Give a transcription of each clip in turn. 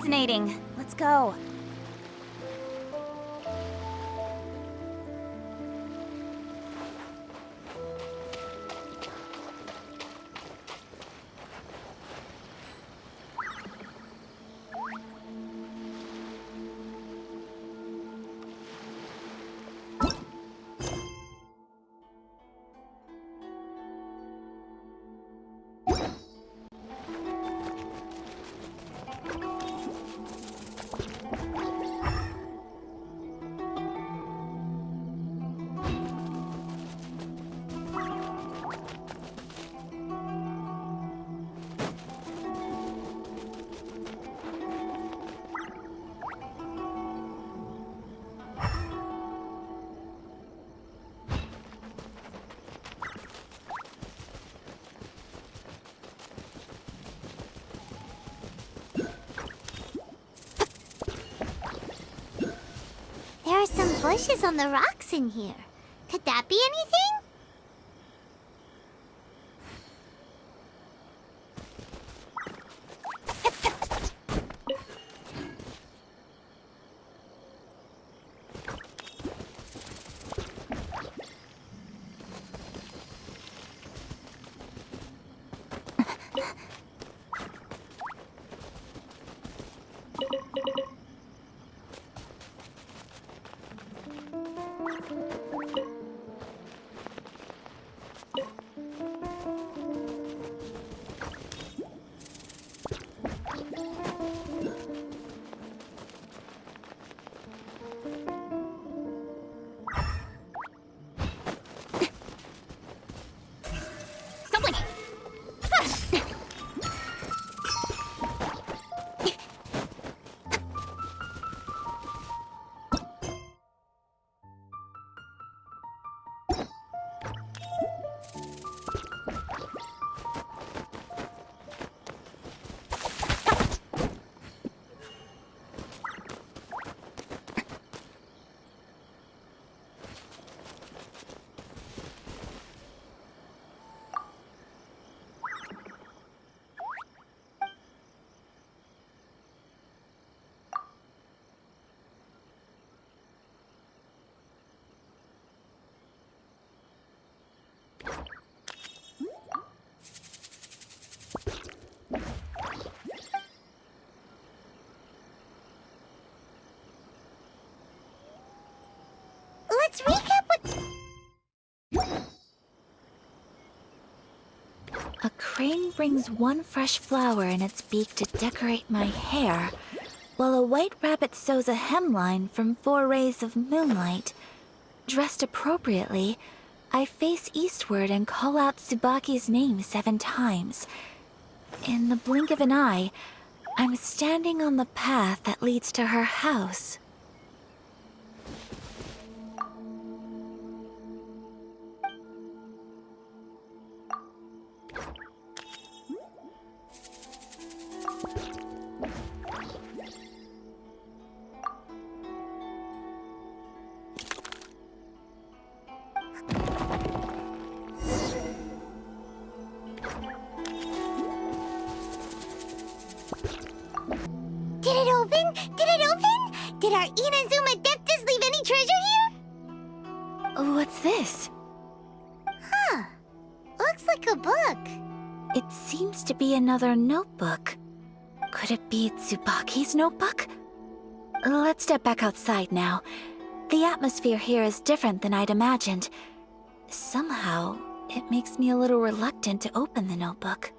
procrastinating. Let's go. There are some bushes on the rocks in here. Could that be anything? Let's recap what... A crane brings one fresh flower in its beak to decorate my hair, while a white rabbit sews a hemline from 4 rays of moonlight. Dressed appropriately, I face eastward and call out Tsubaki's name 7 times. In the blink of an eye, I'm standing on the path that leads to her house. Did it open? Did it open? Did our Inazuma Deptus leave any treasure here? What's this? Huh. Looks like a book. It seems to be another notebook. Could it be Tsubaki's notebook? Let's step back outside now. The atmosphere here is different than I'd imagined. Somehow, it makes me a little reluctant to open the notebook.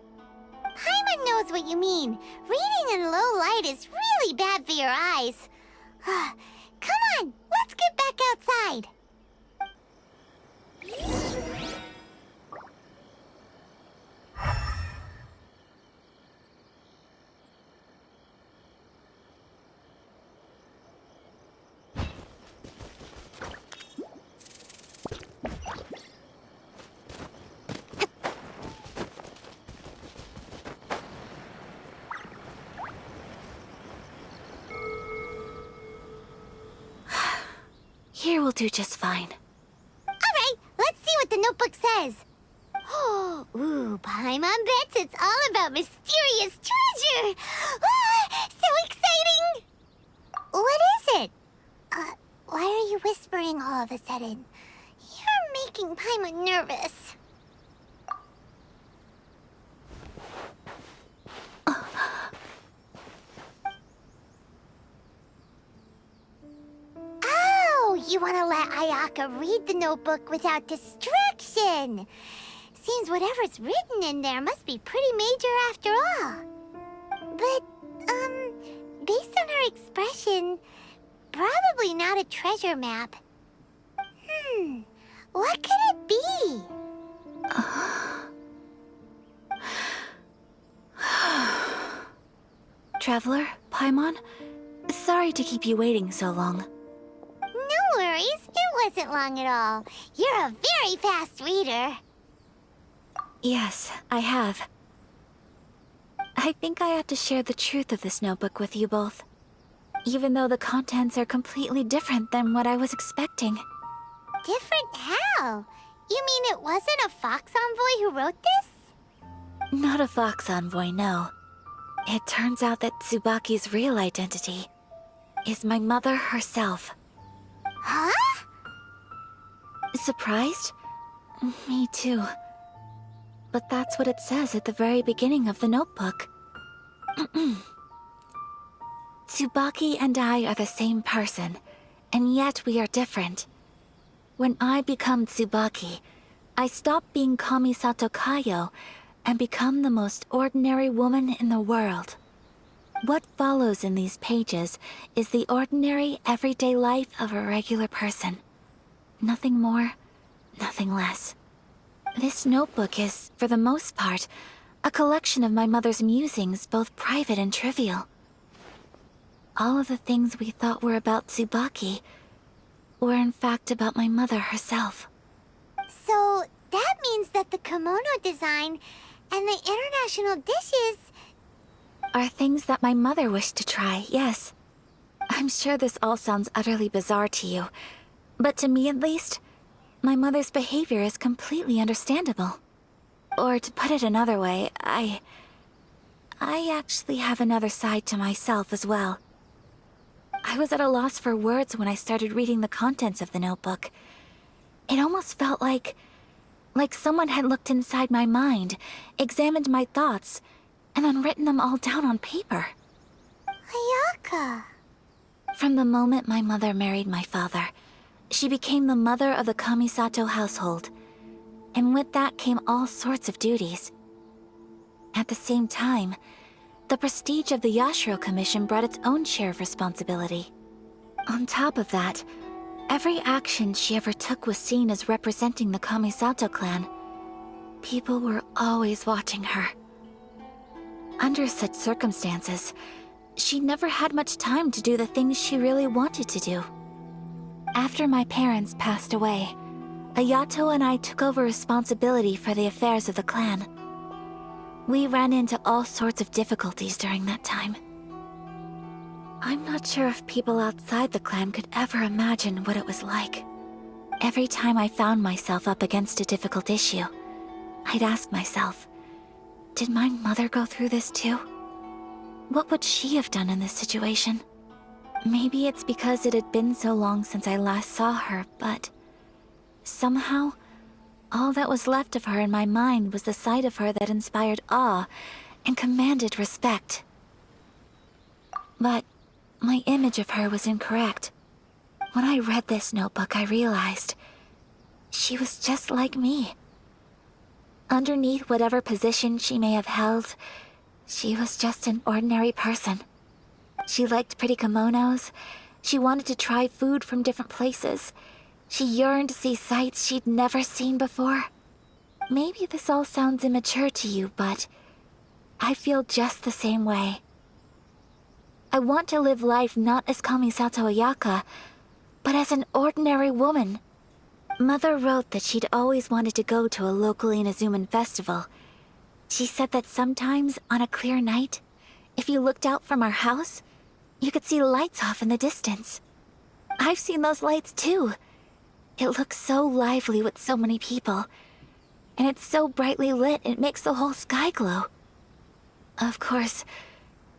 Paimon knows what you mean. Reading in low light is really bad for your eyes. Come on, let's get back outside. Here will do just fine. All right, let's see what the notebook says. Ooh, Paimon bets it's all about mysterious treasure. So excited! What is it? Why are you whispering all of a sudden? You're making Paimon nervous. Oh, you want to let Ayaka read the notebook without distraction. Seems whatever's written in there must be pretty major after all. But, based on her expression, probably not a treasure map. What could it be? Traveler, Paimon, sorry to keep you waiting so long. No worries, it wasn't long at all. You're a very fast reader. Yes, I have. I think I have to share the truth of this notebook with you both, even though the contents are completely different than what I was expecting. Different how? You mean it wasn't a Fox Envoy who wrote this? Not a Fox Envoy, no. It turns out that Tsubaki's real identity is my mother herself. Huh? Surprised? Me too. But that's what it says at the very beginning of the notebook. Tsubaki and I are the same person, and yet we are different. When I become Tsubaki, I stop being Kamisato Kayo and become the most ordinary woman in the world. What follows in these pages is the ordinary, everyday life of a regular person. Nothing more, nothing less. This notebook is, for the most part, a collection of my mother's musings, both private and trivial. All of the things we thought were about Tsubaki were in fact about my mother herself. So, that means that the kimono design and the international dishes... Are things that my mother wished to try, yes. I'm sure this all sounds utterly bizarre to you, but to me at least, my mother's behavior is completely understandable. Or to put it another way, I actually have another side to myself as well. I was at a loss for words when I started reading the contents of the notebook. It almost felt like someone had looked inside my mind, examined my thoughts, and then written them all down on paper. Ayaka. From the moment my mother married my father, she became the mother of the Kamisato household, and with that came all sorts of duties. At the same time, the prestige of the Yashiro Commission brought its own share of responsibility. On top of that, every action she ever took was seen as representing the Kamisato clan. People were always watching her. Under such circumstances, she never had much time to do the things she really wanted to do. After my parents passed away, Ayato and I took over responsibility for the affairs of the clan. We ran into all sorts of difficulties during that time. I'm not sure if people outside the clan could ever imagine what it was like. Every time I found myself up against a difficult issue, I'd ask myself, did my mother go through this too? What would she have done in this situation? Maybe it's because it had been so long since I last saw her, but somehow, all that was left of her in my mind was the sight of her that inspired awe and commanded respect. But my image of her was incorrect. When I read this notebook, I realized she was just like me. Underneath whatever position she may have held, she was just an ordinary person. She liked pretty kimonos. She wanted to try food from different places. She yearned to see sights she'd never seen before. Maybe this all sounds immature to you, but I feel just the same way. I want to live life not as Kamisato Ayaka, but as an ordinary woman. Mother wrote that she'd always wanted to go to a local Inazuman festival. She said that sometimes, on a clear night, if you looked out from our house, you could see lights off in the distance. I've seen those lights too. It looks so lively with so many people. And it's so brightly lit, it makes the whole sky glow. Of course,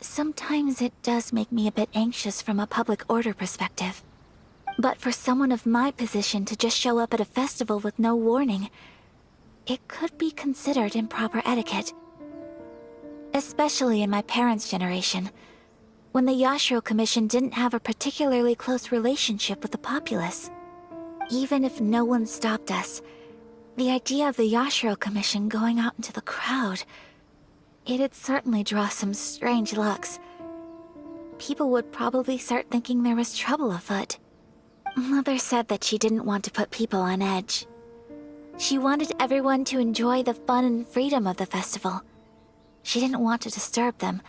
Sometimes it does make me a bit anxious from a public order perspective. But for someone of my position to just show up at a festival with no warning, it could be considered improper etiquette. Especially in my parents' generation, when the Yashiro Commission didn't have a particularly close relationship with the populace. Even if no one stopped us, the idea of the Yashiro Commission going out into the crowd, it'd certainly draw some strange looks. People would probably start thinking there was trouble afoot. Mother said that she didn't want to put people on edge. She wanted everyone to enjoy the fun and freedom of the festival. She didn't want to disturb them,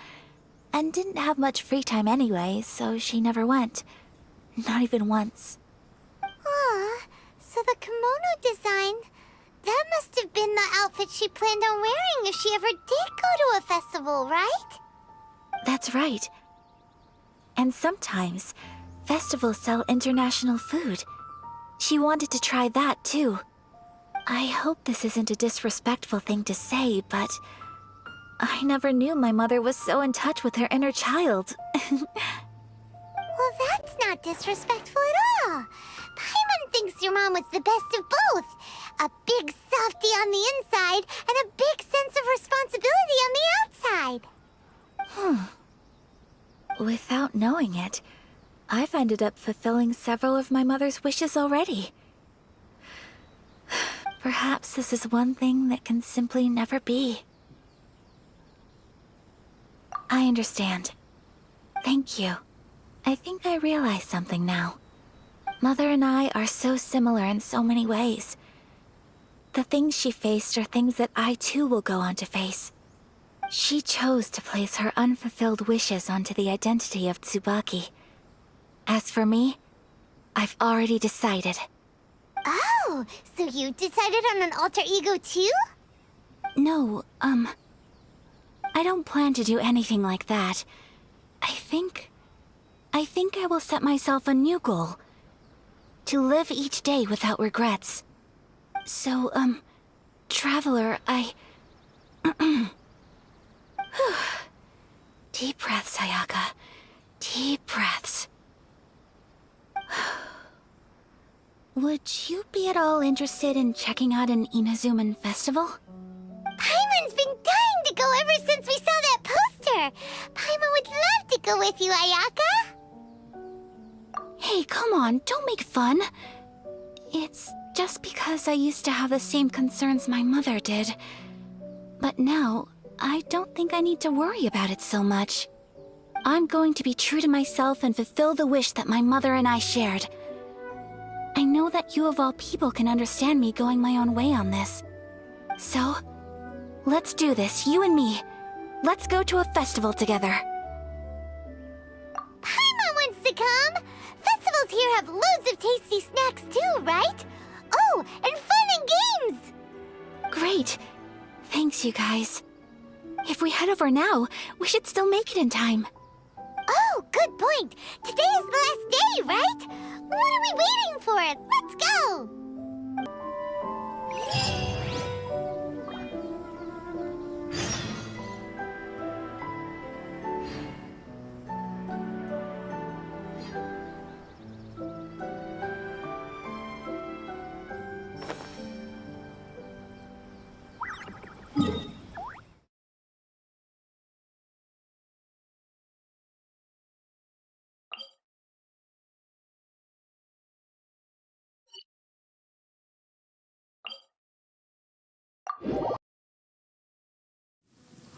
and didn't have much free time anyway, so she never went. Not even once. Aw, so the kimono design, that must have been the outfit she planned on wearing if she ever did go to a festival, right? That's right. And sometimes, festivals sell international food. She wanted to try that too. I hope this isn't a disrespectful thing to say, but I never knew my mother was so in touch with her inner child. Well, that's not disrespectful at all. Paimon thinks your mom was the best of both. A big softie on the inside and a big sense of responsibility on the outside. Without knowing it, I've ended up fulfilling several of my mother's wishes already. Perhaps this is one thing that can simply never be. I understand. Thank you. I think I realize something now. Mother and I are so similar in so many ways. The things she faced are things that I too will go on to face. She chose to place her unfulfilled wishes onto the identity of Tsubaki. As for me, I've already decided. Oh, so you decided on an alter ego too? No, I don't plan to do anything like that. I think I will set myself a new goal. To live each day without regrets. So, Traveler, Deep breaths, Ayaka. Deep breaths. Would you be at all interested in checking out an Inazuman festival? Paimon's been dying to go ever since we saw that poster. Paimon would love to go with you, Ayaka. Hey, come on, don't make fun. It's just because I used to have the same concerns my mother did. But now, I don't think I need to worry about it so much. I'm going to be true to myself and fulfill the wish that my mother and I shared. I know that you of all people can understand me going my own way on this. So, let's do this, you and me. Let's go to a festival together. Paimon wants to come! Festivals here have loads of tasty snacks too, right? Oh, and fun and games! Great. Thanks, you guys. If we head over now, we should still make it in time. Oh, good point. Today is the last day, right? What are we waiting for? Let's go!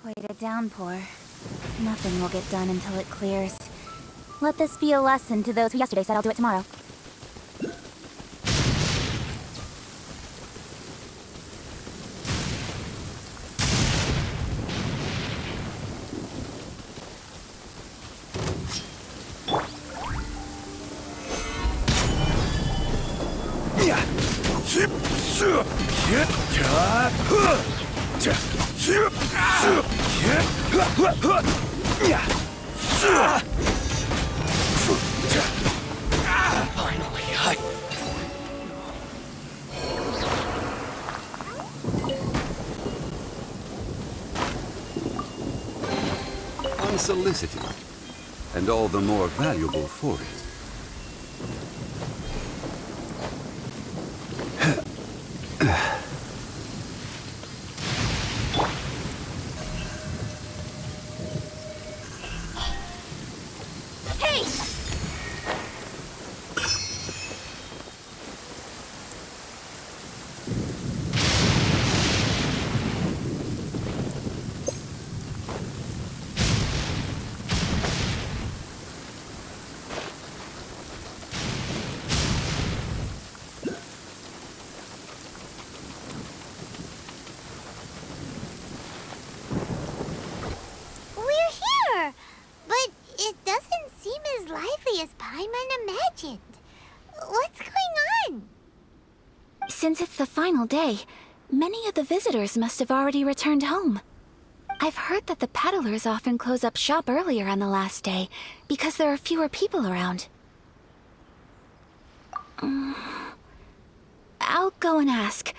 Quite a downpour. Nothing will get done until it clears. Let this be a lesson to those who yesterday said I'll do it tomorrow. Finally, unsolicited, and all the more valuable for it. As Paimon imagined. What's going on? Since it's the final day, many of the visitors must have already returned home. I've heard that the peddlers often close up shop earlier on the last day because there are fewer people around. I'll go and ask.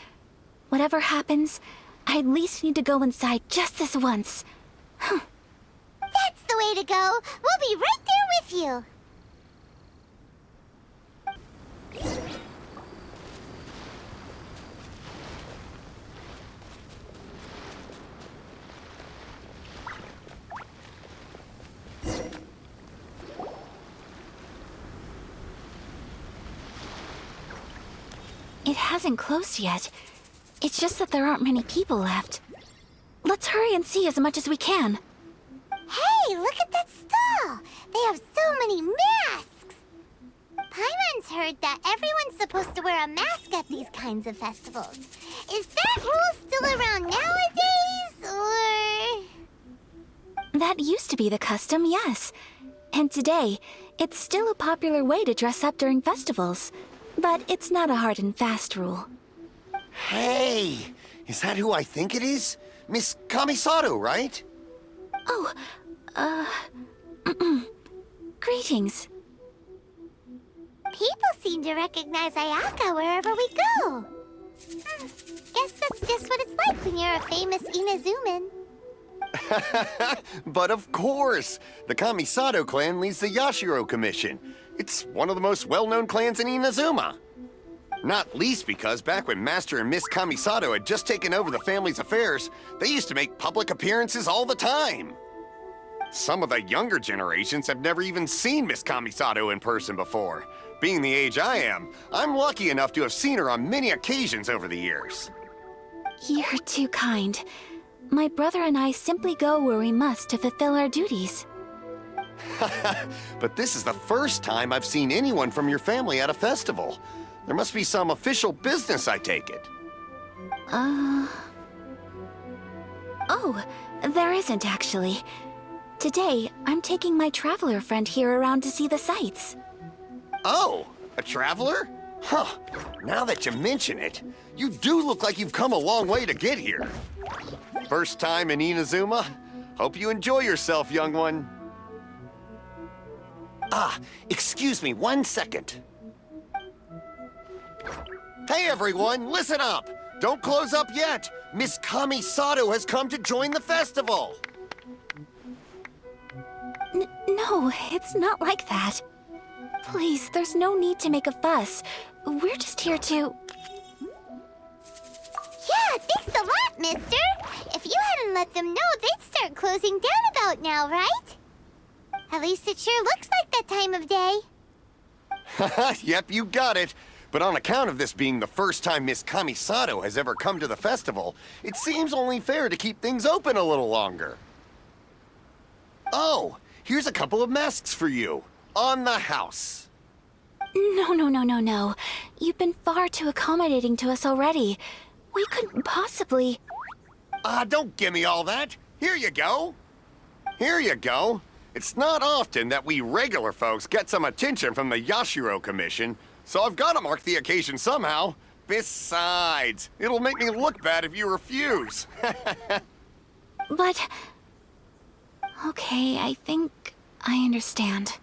Whatever happens, I at least need to go inside just this once. That's the way to go. We'll be right there with you. It hasn't closed yet. It's just that there aren't many people left. Let's hurry and see as much as we can. Hey, look at that stall! They have so many masks! Paimon's heard that everyone's supposed to wear a mask at these kinds of festivals. Is that rule still around nowadays, or...? That used to be the custom, yes. And today, it's still a popular way to dress up during festivals. But it's not a hard and fast rule. Hey! Is that who I think it is? Miss Kamisato, right? Oh, greetings. People seem to recognize Ayaka wherever we go. Guess that's just what it's like when you're a famous Inazuman. But of course! The Kamisato clan leads the Yashiro Commission. It's one of the most well-known clans in Inazuma. Not least because back when Master and Miss Kamisato had just taken over the family's affairs, they used to make public appearances all the time. Some of the younger generations have never even seen Miss Kamisato in person before. Being the age I am, I'm lucky enough to have seen her on many occasions over the years. You're too kind. My brother and I simply go where we must to fulfill our duties. But this is the first time I've seen anyone from your family at a festival. There must be some official business, I take it. Oh, there isn't actually. Today, I'm taking my traveler friend here around to see the sights. Oh, a traveler? Huh. Now that you mention it, you do look like you've come a long way to get here. First time in Inazuma? Hope you enjoy yourself, young one. Ah, excuse me 1 second. Hey everyone, listen up! Don't close up yet! Miss Kamisato has come to join the festival! No, it's not like that. Please, there's no need to make a fuss. We're just here to... Yeah, thanks a lot, mister! If you hadn't let them know, they'd start closing down about now, right? At least it sure looks like that time of day. Yep, you got it. But on account of this being the first time Miss Kamisato has ever come to the festival, it seems only fair to keep things open a little longer. Oh, here's a couple of masks for you. On the house. No. You've been far too accommodating to us already. We couldn't possibly... Don't give me all that. Here you go. Here you go. It's not often that we regular folks get some attention from the Yashiro Commission, so I've got to mark the occasion somehow. Besides, it'll make me look bad if you refuse. But... Okay, I think I understand.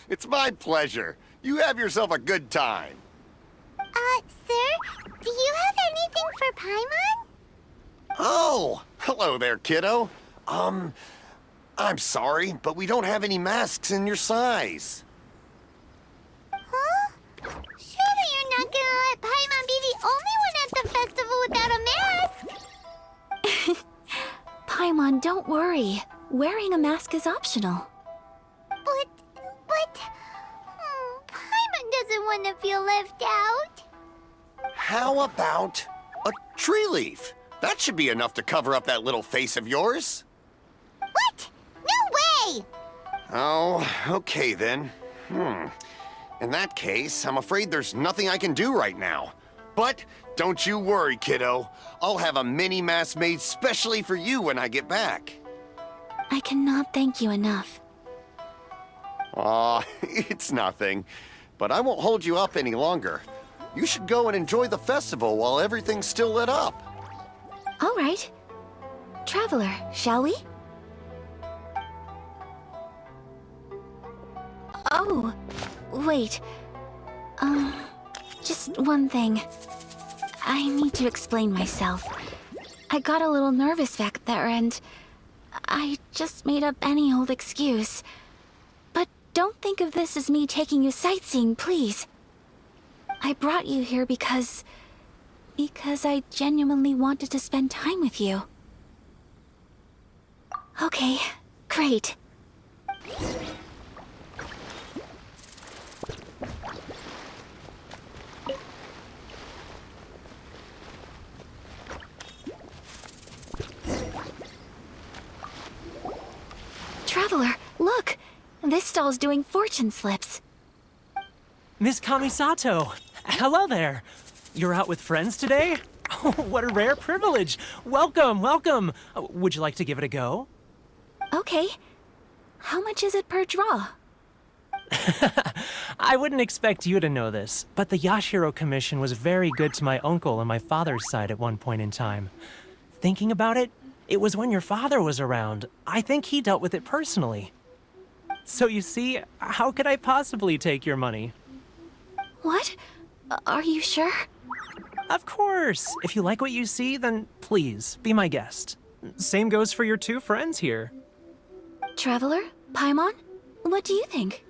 It's my pleasure. You have yourself a good time. Sir, do you have anything for Paimon? Oh, hello there, kiddo. I'm sorry, but we don't have any masks in your size. Huh? Surely you're not gonna let Paimon be the only one at the festival without a mask? Paimon, don't worry. Wearing a mask is optional. But... Paimon doesn't want to feel left out. How about a tree leaf? That should be enough to cover up that little face of yours. What? No way! Oh, okay then. In that case, I'm afraid there's nothing I can do right now. But don't you worry, kiddo. I'll have a mini mask made specially for you when I get back. I cannot thank you enough. Aw, it's nothing. But I won't hold you up any longer. You should go and enjoy the festival while everything's still lit up. All right. Traveler, shall we? Oh, wait. Just one thing. I need to explain myself. I got a little nervous back there and I just made up any old excuse. But don't think of this as me taking you sightseeing, please. I brought you here because I genuinely wanted to spend time with you. Okay, great. Traveler, look! This stall's doing fortune slips. Miss Kamisato! Hello there! You're out with friends today? Oh, what a rare privilege! Welcome, welcome! Would you like to give it a go? Okay. How much is it per draw? I wouldn't expect you to know this, but the Yashiro Commission was very good to my uncle on my father's side at one point in time. Thinking about it, it was when your father was around. I think he dealt with it personally. So you see, how could I possibly take your money? What? Are you sure? Of course! If you like what you see, then please, be my guest. Same goes for your two friends here. Traveler? Paimon? What do you think?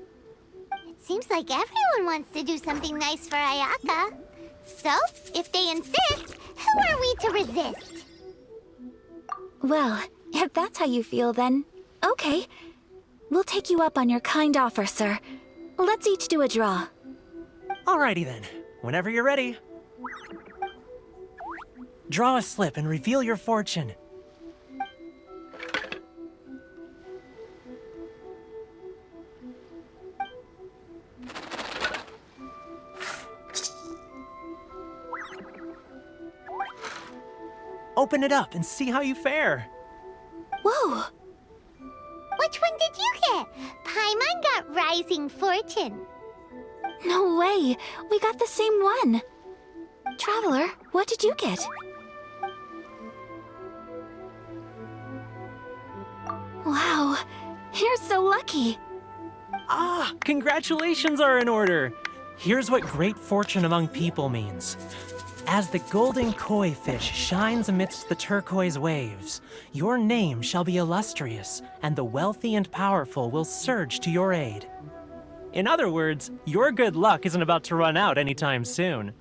It seems like everyone wants to do something nice for Ayaka. So, if they insist, who are we to resist? Well, if that's how you feel, then okay. We'll take you up on your kind offer, sir. Let's each do a draw. Alrighty then, whenever you're ready. Draw a slip and reveal your fortune. Open it up and see how you fare. Whoa! Which one did you get? Paimon got Rising Fortune. No way! We got the same one! Traveler, what did you get? Wow, you're so lucky! Ah, congratulations are in order. Here's what great fortune among people means. As the golden koi fish shines amidst the turquoise waves, your name shall be illustrious, and the wealthy and powerful will surge to your aid. In other words, your good luck isn't about to run out anytime soon.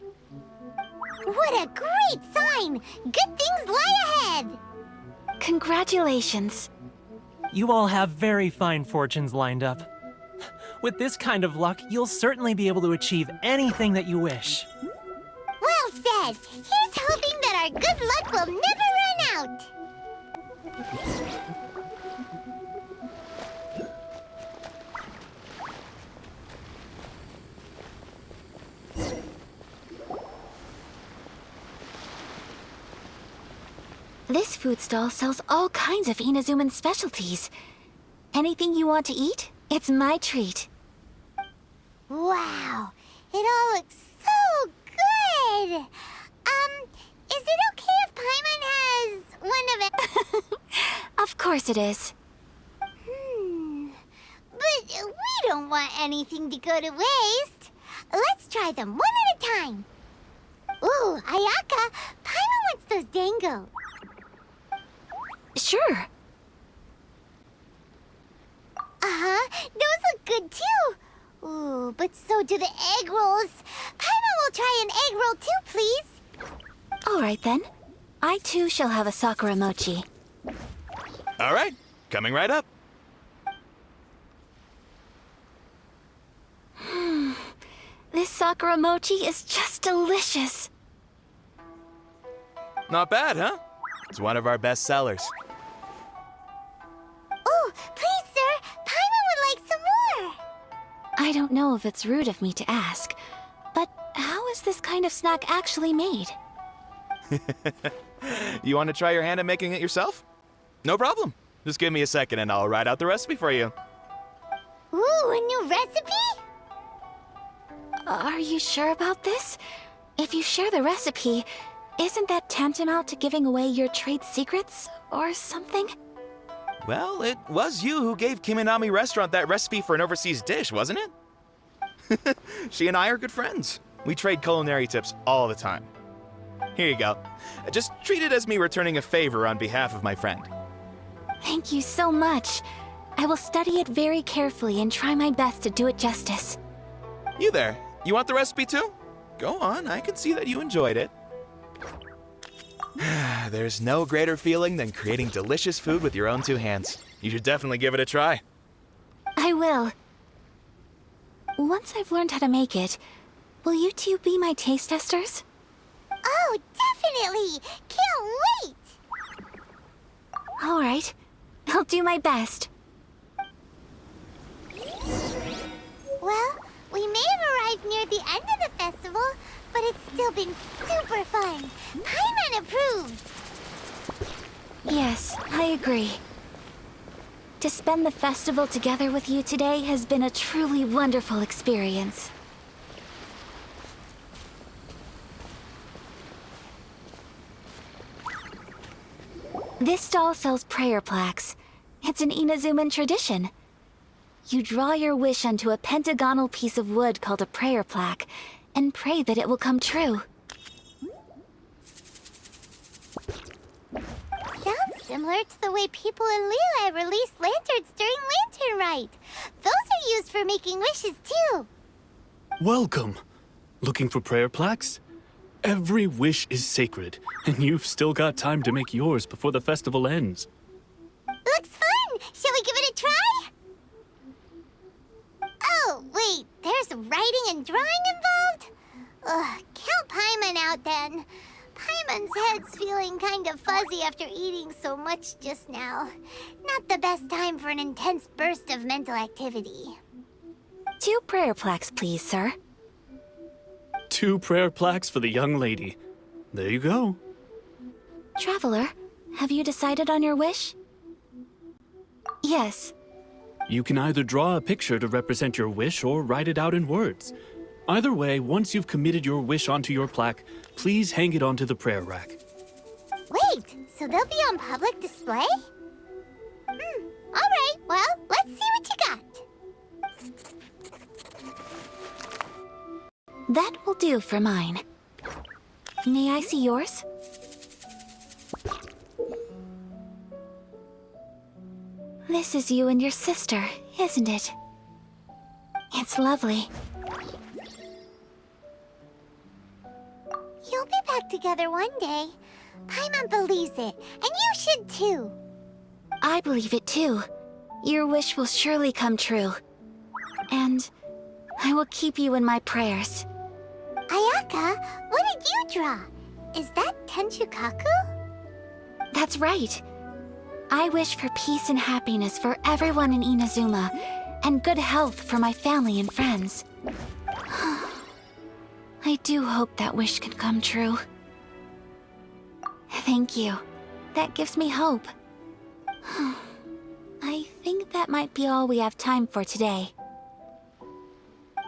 What a great sign! Good things lie ahead! Congratulations. You all have very fine fortunes lined up. With this kind of luck, you'll certainly be able to achieve anything that you wish. Well said! Here's hoping that our good luck will never run out! This food stall sells all kinds of Inazuman specialties. Anything you want to eat, it's my treat. Wow! It all looks so good! Is it okay if Paimon has one of it? Of course it is. But we don't want anything to go to waste. Let's try them one at a time. Ooh, Ayaka, Paimon wants those dango. Sure. Uh-huh, those look good too. Ooh, but so do the egg rolls. Paimon will try an egg roll too, please. All right then. I too shall have a sakura mochi. All right, coming right up. This sakura mochi is just delicious. Not bad, huh? It's one of our best sellers. Oh, please, sir. Paimon would like some more. I don't know if it's rude of me to ask, but how is this kind of snack actually made? You want to try your hand at making it yourself? No problem. Just give me a second and I'll write out the recipe for you. Ooh, a new recipe? Are you sure about this? If you share the recipe, isn't that tantamount to giving away your trade secrets or something? Well, it was you who gave Kiminami Restaurant that recipe for an overseas dish, wasn't it? She and I are good friends. We trade culinary tips all the time. Here you go. Just treat it as me returning a favor on behalf of my friend. Thank you so much. I will study it very carefully and try my best to do it justice. You there, you want the recipe too? Go on, I can see that you enjoyed it. There's no greater feeling than creating delicious food with your own two hands. You should definitely give it a try. I will. Once I've learned how to make it, will you two be my taste testers? Oh, definitely. Can't wait. All right. I'll do my best. Well, we may have arrived near the end of the festival, but it's still been super fun. Paimon approves. Yes, I agree. To spend the festival together with you today has been a truly wonderful experience. This stall sells prayer plaques. It's an Inazuman tradition. You draw your wish onto a pentagonal piece of wood called a prayer plaque, and pray that it will come true. Sounds similar to the way people in Liyue release lanterns during Lantern Rite. Those are used for making wishes too. Welcome. Looking for prayer plaques? Every wish is sacred, and you've still got time to make yours before the festival ends. Looks fun! Shall we give it a try? Oh, wait, there's writing and drawing involved? Ugh, count Paimon out then. Paimon's head's feeling kind of fuzzy after eating so much just now. Not the best time for an intense burst of mental activity. 2 prayer plaques, please, sir. 2 prayer plaques for the young lady. There you go. Traveler, have you decided on your wish? Yes. You can either draw a picture to represent your wish or write it out in words. Either way, once you've committed your wish onto your plaque, please hang it onto the prayer rack. Wait, so they'll be on public display? Alright, well, let's see what you got. That will do for mine. May I see yours? This is you and your sister, isn't it? It's lovely. You'll be back together one day. Paimon believes it, and you should too. I believe it too. Your wish will surely come true. And I will keep you in my prayers. Ayaka, what did you draw? Is that Tenchukaku? That's right. I wish for peace and happiness for everyone in Inazuma, and good health for my family and friends. I do hope that wish can come true. Thank you. That gives me hope. I think that might be all we have time for today.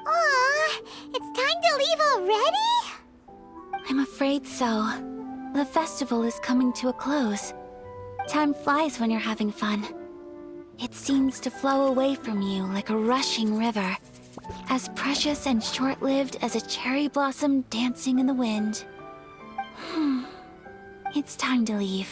Aw, it's time to leave already? I'm afraid so. The festival is coming to a close. Time flies when you're having fun. It seems to flow away from you like a rushing river, as precious and short-lived as a cherry blossom dancing in the wind. It's time to leave.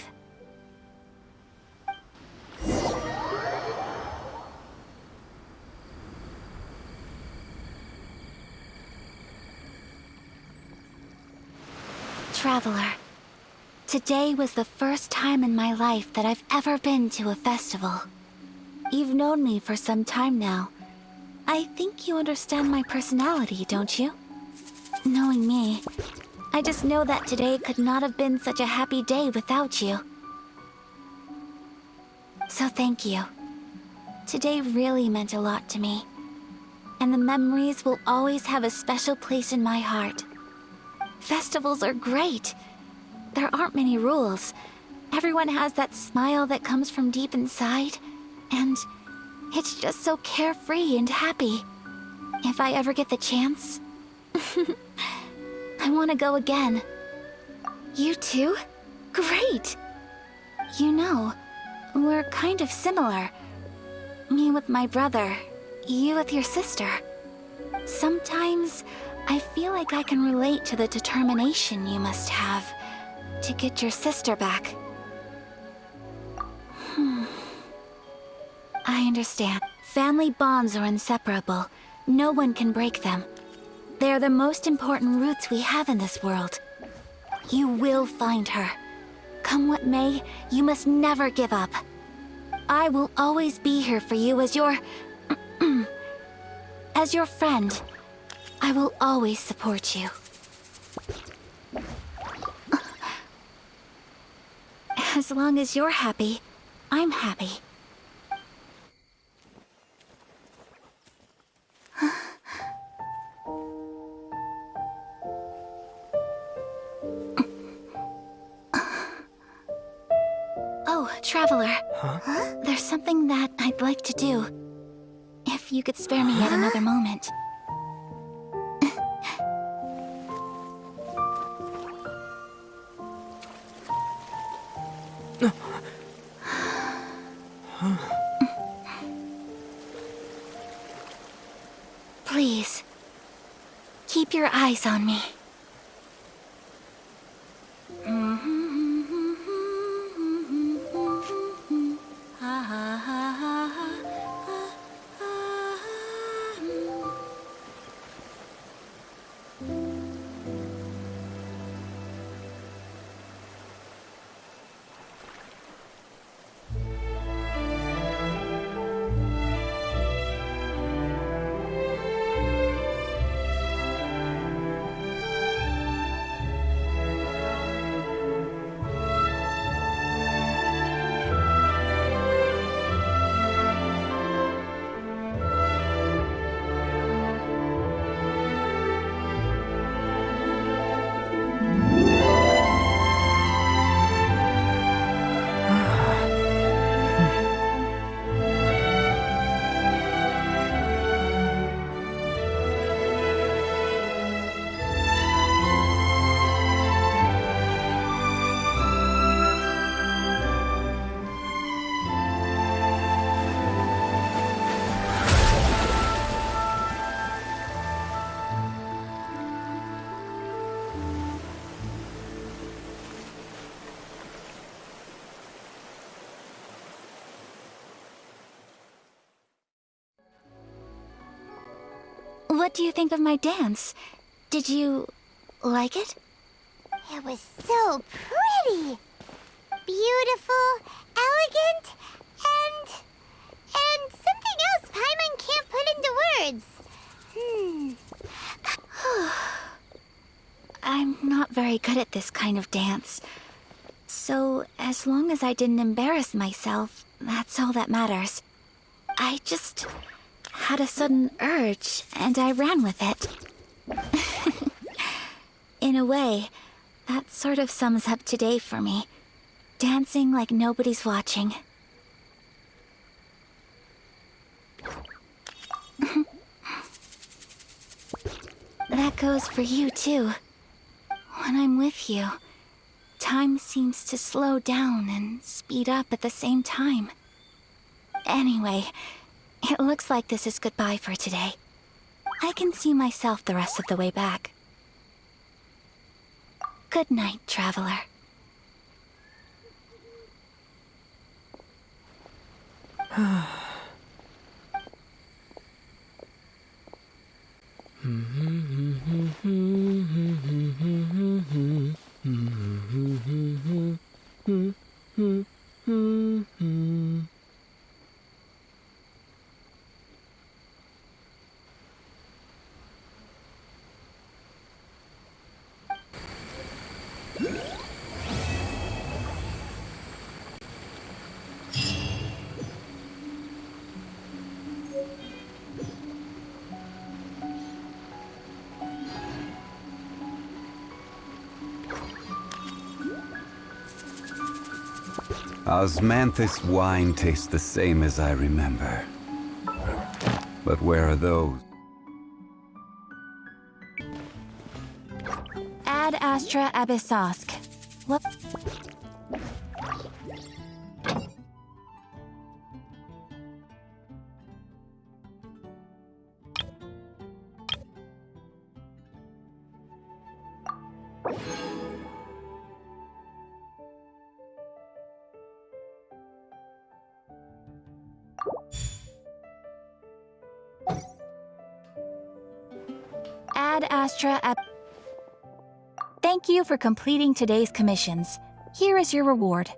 Traveler. Today was the first time in my life that I've ever been to a festival. You've known me for some time now. I think you understand my personality, don't you? Knowing me, I just know that today could not have been such a happy day without you. So thank you. Today really meant a lot to me. And the memories will always have a special place in my heart. Festivals are great. There aren't many rules. Everyone has that smile that comes from deep inside. And it's just so carefree and happy. If I ever get the chance, I want to go again. You too? Great! You know, we're kind of similar. Me with my brother, you with your sister. Sometimes I feel like I can relate to the determination you must have to get your sister back. I understand. Family bonds are inseparable. No one can break them. They are the most important roots we have in this world. You will find her. Come what may, you must never give up. I will always be here for you as your... as your friend. I will always support you. As long as you're happy, I'm happy. Oh, Traveler. Huh? There's something that I'd like to do. If you could spare me yet another moment. Please, keep your eyes on me. What do you think of my dance? Did you like it? It was so pretty. Beautiful, elegant, and something else Paimon can't put into words. I'm not very good at this kind of dance. So, as long as I didn't embarrass myself, that's all that matters. I just had a sudden urge, and I ran with it. In a way, that sort of sums up today for me. Dancing like nobody's watching. That goes for you, too. When I'm with you, time seems to slow down and speed up at the same time. Anyway, it looks like this is goodbye for today. I can see myself the rest of the way back. Good night, Traveler. Osmanthus wine tastes the same as I remember. But where are those? Ad astra abyssosk. What? Ad astra ab... Thank you for completing today's commissions. Here is your reward.